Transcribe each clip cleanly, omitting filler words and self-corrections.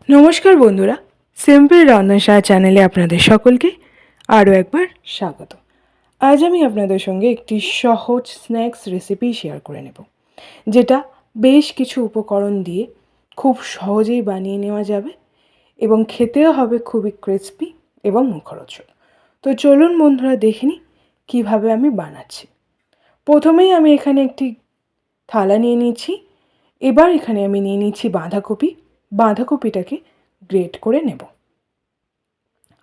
নমস্কার বন্ধুরা, সিম্পল রন্ধনশালা চ্যানেলে আপনাদের সকলকে আরও একবার স্বাগত। আজ আমি আপনাদের সঙ্গে একটি সহজ স্ন্যাক্স রেসিপি শেয়ার করে নেব, যেটা বেশ কিছু উপকরণ দিয়ে খুব সহজেই বানিয়ে নেওয়া যাবে এবং খেতেও হবে খুবই ক্রিস্পি এবং মুখরোচক। তো চলুন বন্ধুরা দেখে নিই কীভাবে আমি বানাচ্ছি। প্রথমেই আমি এখানে একটি থালা নিয়ে নিচ্ছি। এবার এখানে আমি নিয়ে নিচ্ছি বাঁধাকপিটাকে গ্রেট করে নেব।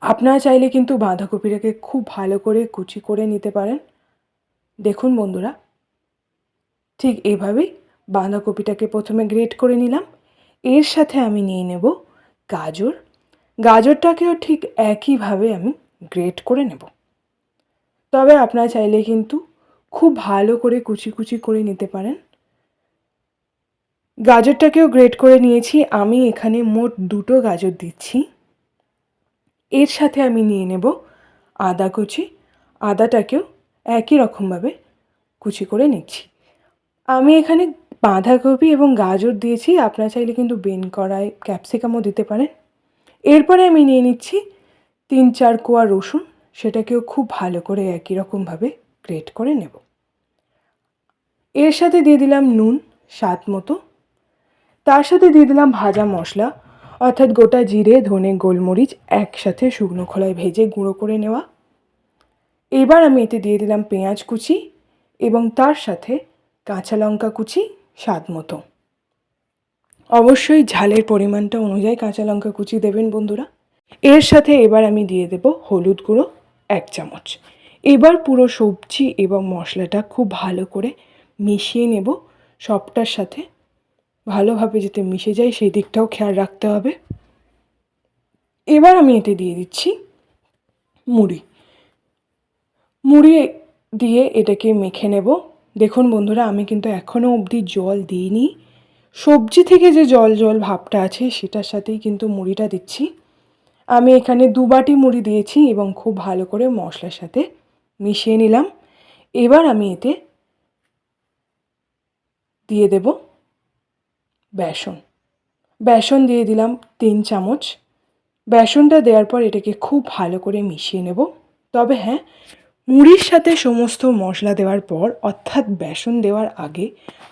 আপনারা চাইলে কিন্তু বাঁধাকপিটাকে খুব ভালো করে কুচি করে নিতে পারেন। দেখুন বন্ধুরা, ঠিক এইভাবেই বাঁধাকপিটাকে প্রথমে গ্রেট করে নিলাম। এর সাথে আমি নিয়ে নেব গাজরটাকেও ঠিক একইভাবে আমি গ্রেট করে নেব। তবে আপনারা চাইলে কিন্তু খুব ভালো করে কুচি করে নিতে পারেন। গাজরটাকেও গ্রেট করে নিয়েছি। আমি এখানে মোট 2টো গাজর দিচ্ছি। এর সাথে আমি নিয়ে নেব আদা কুচি। আদাটাকেও একই রকমভাবে কুচি করে নিচ্ছি। আমি এখানে বাঁধাকপি এবং গাজর দিয়েছি, আপনারা চাইলে কিন্তু বেন কড়াই ক্যাপসিকামও দিতে পারেন। এরপরে আমি নিয়ে নিচ্ছি 3-4 কোয়া রসুন, সেটাকেও খুব ভালো করে একই রকমভাবে গ্রেট করে নেব। এর সাথে দিয়ে দিলাম নুন স্বাদ মতো। তার সাথে দিয়ে দিলাম ভাজা মশলা, অর্থাৎ গোটা জিরে, ধনে, গোলমরিচ একসাথে শুকনো খোলায় ভেজে গুঁড়ো করে নেওয়া। এবার আমি এতে দিয়ে দিলাম পেঁয়াজ কুচি এবং তার সাথে কাঁচা লঙ্কা কুচি স্বাদ মতো। অবশ্যই ঝালের পরিমাণটা অনুযায়ী কাঁচা লঙ্কা কুচি দেবেন বন্ধুরা। এর সাথে এবার আমি দিয়ে দেব হলুদ গুঁড়ো 1 চামচ। এবার পুরো সবজি এবং মশলাটা খুব ভালো করে মিশিয়ে নেব। সবটার সাথে ভালোভাবে যাতে মিশে যায় সেই দিকটাও খেয়াল রাখতে হবে। এবার আমি এতে দিয়ে দিচ্ছি মুড়ি দিয়ে এটাকে মেখে নেব। দেখুন বন্ধুরা, আমি কিন্তু এখনও অবধি জল দিইনি। সবজি থেকে যে জল ভাবটা আছে সেটার সাথেই কিন্তু মুড়িটা দিচ্ছি। আমি এখানে 2 বাটি মুড়ি দিয়েছি এবং খুব ভালো করে মশলার সাথে মিশিয়ে নিলাম। এবার আমি এতে দিয়ে দেব বেসন দিয়ে দিলাম 3 চামচ। বেসনটা দেওয়ার পর এটাকে খুব ভালো করে মিশিয়ে নেব। তবে হ্যাঁ, মুড়ির সাথে সমস্ত মশলা দেওয়ার পর অর্থাৎ বেসন দেওয়ার আগে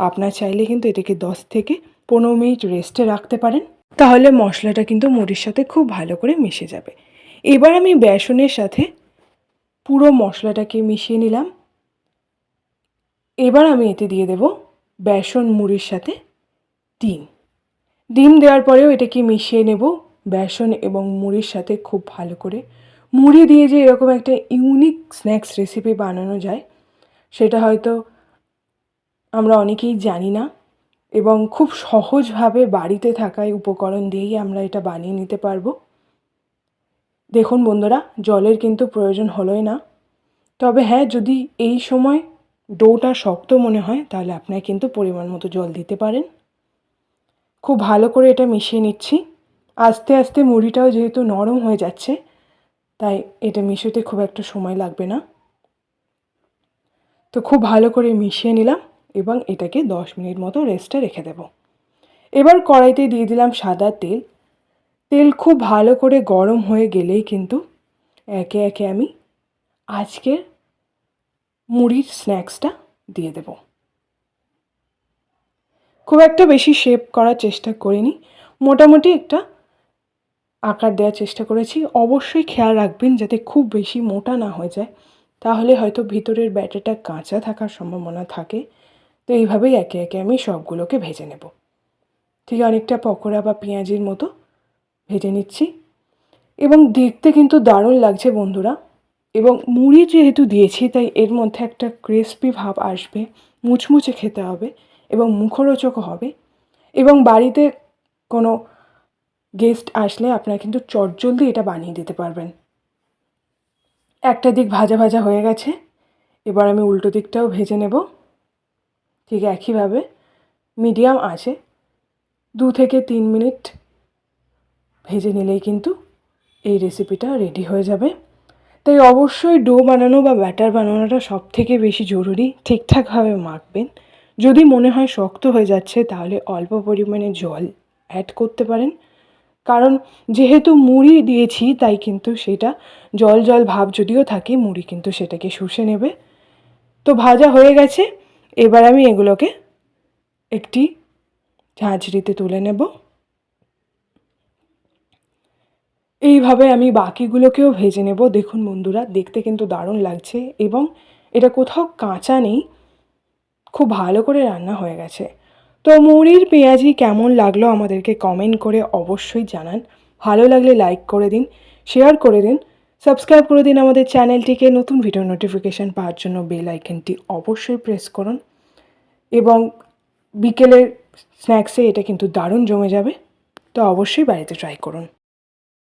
আপনার চাইলে কিন্তু এটাকে 10 থেকে 15 মিনিট রেস্টে রাখতে পারেন। তাহলে মশলাটা কিন্তু মুড়ির সাথে খুব ভালো করে মিশে যাবে। এবার আমি বেসনের সাথে পুরো মশলাটাকে মিশিয়ে নিলাম। এবার আমি এতে দিয়ে দেব বেসন মুড়ির সাথে ডিম দেওয়ার পরেও এটাকে মিশিয়ে নেব বেসন এবং মুড়ির সাথে খুব ভালো করে। মুড়ি দিয়ে যে এরকম একটা ইউনিক স্ন্যাক্স রেসিপি বানানো যায় সেটা হয়তো আমরা অনেকেই জানি না, এবং খুব সহজভাবে বাড়িতে থাকা উপকরণ দিয়েই আমরা এটা বানিয়ে নিতে পারবো। দেখুন বন্ধুরা, জলের কিন্তু প্রয়োজন হলোই না। তবে হ্যাঁ, যদি এই সময় ডোটা শক্ত মনে হয় তাহলে আপনারা কিন্তু পরিমাণ মতো জল দিতে পারেন। খুব ভালো করে এটা মিশিয়ে নিচ্ছি। আস্তে আস্তে মুড়িটাও যেহেতু নরম হয়ে যাচ্ছে তাই এটা মিশোতে খুব একটা সময় লাগবে না। তো খুব ভালো করে মিশিয়ে নিলাম এবং এটাকে 10 মিনিট মতো রেস্টে রেখে দেব। এবার কড়াইতে দিয়ে দিলাম সাদা তেল খুব ভালো করে গরম হয়ে গেলেই কিন্তু একে একে আমি আজকের মুড়ির স্ন্যাক্সটা দিয়ে দেব। খুব একটা বেশি শেপ করার চেষ্টা করিনি, মোটামুটি একটা আকার দেওয়ার চেষ্টা করেছি। অবশ্যই খেয়াল রাখবেন যাতে খুব বেশি মোটা না হয়ে যায়, তাহলে হয়তো ভিতরের ব্যাটারটা কাঁচা থাকার সম্ভাবনা থাকে। তো এইভাবেই একে একে আমি সবগুলোকে ভেজে নেব। ঠিক অনেকটা পকোড়া বা পেঁয়াজির মতো ভেজে নিচ্ছি এবং দেখতে কিন্তু দারুণ লাগছে বন্ধুরা। এবং মুড়ি যেহেতু দিয়েছি তাই এর মধ্যে একটা ক্রিস্পি ভাব আসবে, মুচমুচে খেতে হবে এবং মুখরোচকও হবে। এবং বাড়িতে কোনো গেস্ট আসলে আপনারা কিন্তু চটজলদি এটা বানিয়ে দিতে পারবেন। একটা দিক ভাজা হয়ে গেছে, এবার আমি উল্টো দিকটাও ভেজে নেব। ঠিক একইভাবে মিডিয়াম আঁচে 2 থেকে 3 মিনিট ভেজে নিলেই কিন্তু এই রেসিপিটা রেডি হয়ে যাবে। তাই অবশ্যই ডো বানানো বা ব্যাটার বানানোটা সব থেকে বেশি জরুরি। ঠিকঠাকভাবে মাখবেন। যদি মনে হয় শক্ত হয়ে যাচ্ছে তাহলে অল্প পরিমাণে জল অ্যাড করতে পারেন, কারণ যেহেতু মুড়ি দিয়েছি তাই কিন্তু সেটা জল জল ভাব যদিও থাকে মুড়ি কিন্তু সেটাকে শুষে নেবে। তো ভাজা হয়ে গেছে, এবার আমি এগুলোকে একটি ঝাঁঝরিতে তুলে নেব। এইভাবে আমি বাকিগুলোকেও ভেজে নেব। দেখুন বন্ধুরা, দেখতে কিন্তু দারুণ লাগছে এবং এটা কোথাও কাঁচা নেই, খুব ভালো করে রান্না হয়ে গেছে। তো মুড়ির পেঁয়াজি কেমন লাগলো আমাদেরকে কমেন্ট করে অবশ্যই জানান। ভালো লাগলে লাইক করে দিন, শেয়ার করে দিন, সাবস্ক্রাইব করে দিন আমাদের চ্যানেলটিকে। নতুন ভিডিও নোটিফিকেশান পাওয়ার জন্য বেল আইকনটি অবশ্যই প্রেস করুন এবং বিকেলের স্ন্যাক্সে এটা কিন্তু দারুণ জমে যাবে। তো অবশ্যই বাড়িতে ট্রাই করুন।